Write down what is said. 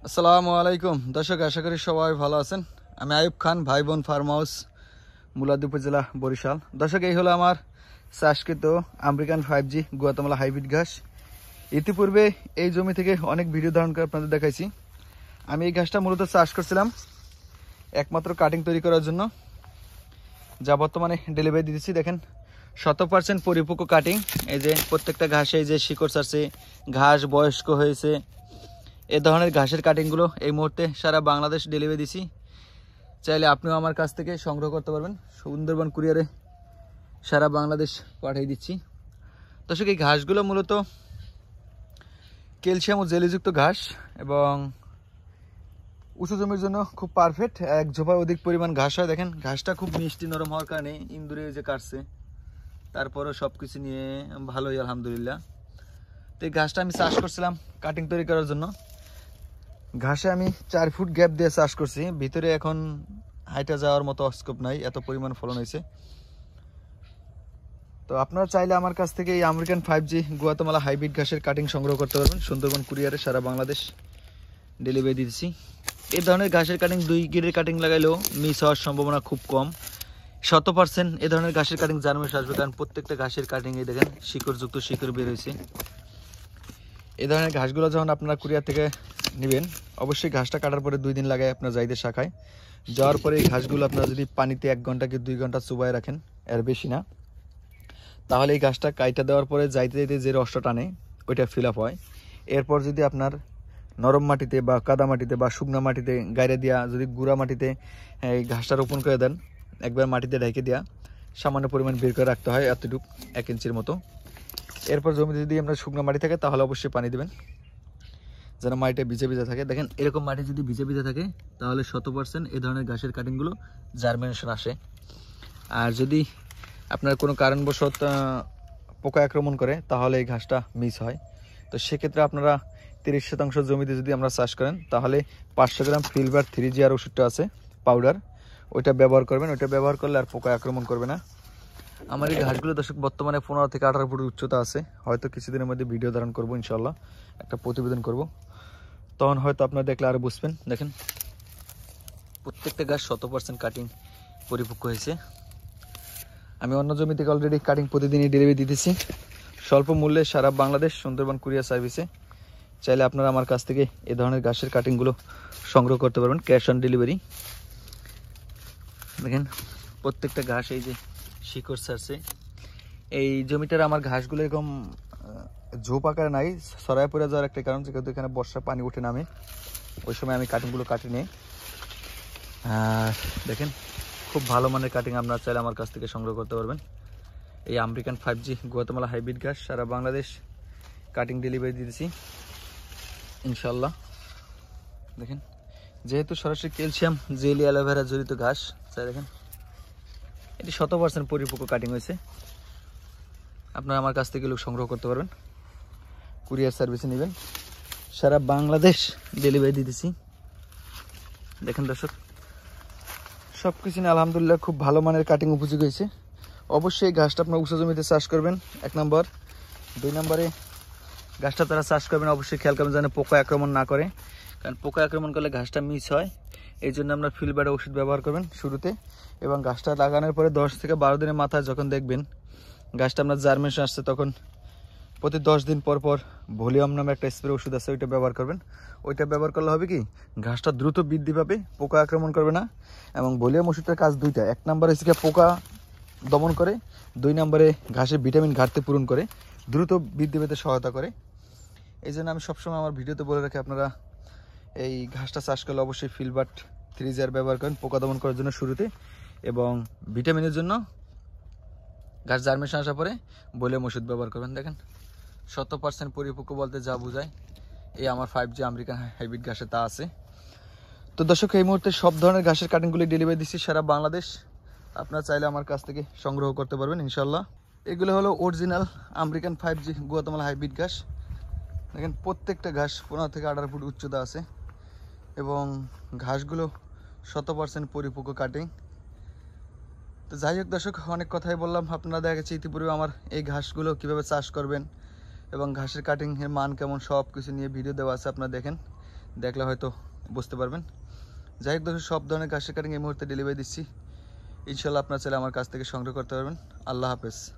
আসসালামু আলাইকুম দর্শক, আশা করি সবাই ভালো আছেন। আমি আয়ুব খান, ভাই বোন ফার্ম হাউস, মুলাদি উপজেলা, বরিশাল। দর্শক, এই হলো আমার চাষকৃত আমেরিকান 5G গুয়াতেমালা হাইব্রিড ঘাস। ইতিপূর্বে এই জমি থেকে অনেক ভিডিও ধারণ করে আপনাদের দেখাইছি। আমি এই ঘাসটা মূলত চাষ করছিলাম একমাত্র কাটিং তৈরি করার জন্য, যা বর্তমানে ডেলিভারি দিতেছি। দেখেন 100% পরিপক্ক কাটিং। এই যে প্রত্যেকটা ঘাসে এই যে শিকড় ছাড়ছে, ঘাস বয়স্ক হয়েছে। এই ধরনের ঘাসের কাটিংগুলো এই মুহূর্তে সারা বাংলাদেশ ডেলিভারি দিছি। চাইলে আপনিও আমার কাছ থেকে সংগ্রহ করতে পারবেন। সুন্দরবন কুরিয়ারে সারা বাংলাদেশ পাঠিয়ে দিচ্ছি। দর্শক, এই ঘাসগুলো মূলত ক্যালসিয়াম ও জেলিযুক্ত ঘাস এবং উঁচু জমির জন্য খুব পারফেক্ট। এক ঝোপায় অধিক পরিমাণ ঘাস হয়। দেখেন ঘাসটা খুব মিষ্টি নরম হওয়ার কারণে ইন্দুরে যে কাটছে, তারপরও সব কিছু নিয়ে ভালোই আলহামদুলিল্লাহ। তো এই ঘাসটা আমি চাষ করছিলাম কাটিং তৈরি করার জন্য। ঘাসে আমি 4 ফুট গ্যাপ দিয়ে চাষ করছি। ভিতরে এখন হাইটা যাওয়ার মতো স্কোপ নাই, এত পরিমাণ ফলন হয়েছে। তো আপনারা চাইলে আমার কাছ থেকে এই আমেরিকান 5G গুয়াতেমালা হাইব্রিড ঘাসের কাটিং সংগ্রহ করতে পারবেন। সুন্দরবন কুরিয়ারে সারা বাংলাদেশ ডেলিভারি দিচ্ছি। এই ধরনের ঘাসের কাটিং 2 গিরের কাটিং লাগাইলেও মিস হওয়ার সম্ভাবনা খুব কম। 100% এই ধরনের ঘাসের কাটিং জার্মেশ আসবে, কারণ প্রত্যেকটা ঘাসের কাটিং এই দেখেন শিকড়যুক্ত শিকড় বের হয়েছে। এই ধরনের ঘাসগুলো যখন আপনারা কুরিয়ার থেকে নেবেন, অবশ্যই ঘাসটা কাটার পরে 2 দিন লাগায় আপনার জাইদের শাখায় যাওয়ার পরে এই ঘাসগুলো আপনারা যদি পানিতে 1 ঘন্টা কি 2 ঘন্টা চুবাই রাখেন, এর বেশি না, তাহলে এই ঘাসটা কাইটা দেওয়ার পরে যাইতে যাইতে যে রসটা টানে ওইটা ফিল আপ হয়। এরপর যদি আপনার নরম মাটিতে বা কাদা মাটিতে বা শুকনা মাটিতে গাইরে দিয়া যদি গুঁড়া মাটিতে এই ঘাসটা রোপণ করে দেন, একবার মাটিতে ঢেকে দেওয়া, সামান্য পরিমাণ বের করে রাখতে হয় এতটুকু 1 ইঞ্চির মতো। এরপর জমিতে যদি আপনার শুকনো মাটি থাকে তাহলে অবশ্যই পানি দেবেন, যেন মাটিটা ভিজে ভিজে থাকে। দেখেন এরকম মাটি যদি ভিজে ভিজে থাকে তাহলে 100% এই ধরনের ঘাসের কাটিংগুলো জার্মিনেশন আসে। আর যদি আপনার কোনো কারণবশত পোকা আক্রমণ করে তাহলে এই ঘাসটা মিস হয়। তো সেক্ষেত্রে আপনারা 30% জমিতে যদি আমরা চাষ করেন তাহলে 500 গ্রাম ফিলবার 3GR ওষুধটা আছে পাউডার, ওইটা ব্যবহার করবেন। ওইটা ব্যবহার করলে আর পোকা আক্রমণ করবে না। আমার এই ঘাসগুলো দর্শক বর্তমানে 15 থেকে 18 ফুট উচ্চতা আছে। হয়তো কিছুদিনের মধ্যে ভিডিও ধারণ করবো, ইনশাল্লাহ একটা প্রতিবেদন করব, তখন হয়তো আপনারা দেখলে আরও বুঝবেন। দেখেন প্রত্যেকটা গাছ 100% কাটিং পরিপক্ক হয়েছে। আমি অন্য জমি থেকে অলরেডি কাটিং প্রতিদিনই ডেলিভারি দিতেছি স্বল্প মূল্যে সারা বাংলাদেশ সুন্দরবন কুরিয়ার সার্ভিসে। চাইলে আপনারা আমার কাছ থেকে এই ধরনের ঘাসের কাটিংগুলো সংগ্রহ করতে পারবেন ক্যাশ অন ডেলিভারি। দেখেন প্রত্যেকটা ঘাস এই যে শিকড় ছাড়ছে। এই জমিটার আমার ঘাসগুলো এরকম ঝোপ আকারে নাই, ছড়ায় পড়ে যাওয়ার একটা কারণ, যেহেতু এখানে বর্ষা পানি উঠে নামে, ওই সময় আমি কাটিংগুলো কাটি নিই। আর দেখেন খুব ভালো মানের কাটিং আপনারা চাইলে আমার কাছ থেকে সংগ্রহ করতে পারবেন। এই আমেরিকান 5G গুয়াতেমালা হাইব্রিড ঘাস সারা বাংলাদেশ কাটিং ডেলিভারি দিতেছি ইনশাল্লাহ। দেখেন যেহেতু সরাসরি ক্যালসিয়াম জেলি অ্যালোভেরা জড়িত ঘাস, তাই দেখেন এটি 100% পরিপক্ক কাটিং হয়েছে। আপনারা আমার কাছ থেকে লোক সংগ্রহ করতে পারবেন, কুরিয়ার সার্ভিসে নেবেন, সারা বাংলাদেশ ডেলিভারি দিতেছি। দেখেন দর্শক সব কিছু নিয়ে আলহামদুলিল্লাহ খুব ভালো মানের কাটিং উপযোগী হয়েছে। অবশ্যই ঘাসটা আপনার উঁচু জমিতে চাষ করবেন 1 নম্বর। 2 নম্বরে ঘাসটা তারা চাষ করবেন অবশ্যই খেয়াল করবেন যেন পোকা আক্রমণ না করে, কারণ পোকা আক্রমণ করলে ঘাসটা মিস হয়। এই জন্য আপনার ফিলবারে ওষুধ ব্যবহার করবেন শুরুতে, এবং ঘাসটা লাগানোর পরে 10 থেকে 12 দিনের মাথায় যখন দেখবেন গাছটা আপনার জার্মিনেশন আসছে, তখন প্রতি 10 দিন পর পর ভলিউম নামে একটা স্প্রে ওষুধ আছে, ওইটা ব্যবহার করবেন। ওইটা ব্যবহার করলে হবে কি, ঘাসটা দ্রুত বৃদ্ধি পাবে, পোকা আক্রমণ করবে না। এবং ভলিউম ওষুধটার কাজ 2টা, 1 নম্বরে হচ্ছে পোকা দমন করে, 2 নম্বরে ঘাসের ভিটামিন ঘাটতি পূরণ করে, দ্রুত বৃদ্ধি পেতে সহায়তা করে। এই জন্য আমি সবসময় আমার ভিডিওতে বলে রাখি আপনারা এই ঘাসটা চাষ করলে অবশ্যই ফিলবার্ট 3GR ব্যবহার করেন পোকা দমন করার জন্য শুরুতে, এবং ভিটামিনের জন্য ঘাস জার্মিনেশন আসার পরে ভলিউম ওষুধ ব্যবহার করবেন। দেখেন 100% পরিপক্ক বলতে যা বোঝায় এই আমার 5G আমেরিকান হাইব্রিড ঘাসে তা আছে। তো দর্শক এই মুহূর্তে সব ধরনের ঘাসের কাটিংগুলি ডেলিভারি দিচ্ছি সারা বাংলাদেশ। আপনারা চাইলে আমার কাছ থেকে সংগ্রহ করতে পারবেন ইনশাল্লাহ। এগুলো হলো original American 5G Guatemala hybrid ঘাস। দেখেন প্রত্যেকটা ঘাস 15 থেকে 18 ফুট উচ্চতা আছে, এবং ঘাসগুলো 100% পরিপক্ক কাটিং। তো যাই হোক দর্শক, অনেক কথাই বললাম। আপনারা দেখা গেছে ইতিপূর্বে আমার এই ঘাসগুলো কীভাবে চাষ করবেন এবং ঘাসের কাটিংয়ের মান কেমন সব কিছু নিয়ে ভিডিও দেওয়া আছে, আপনারা দেখেন। দেখলে হয়তো বুঝতে পারবেন। যাই হোক দর্শক, সব ধরনের ঘাসের কাটিং এই মুহূর্তে ডেলিভারি দিচ্ছি। ইনশাল্লাহ আপনার চাইলে আমার কাছ থেকে সংগ্রহ করতে পারবেন। আল্লাহ হাফেজ।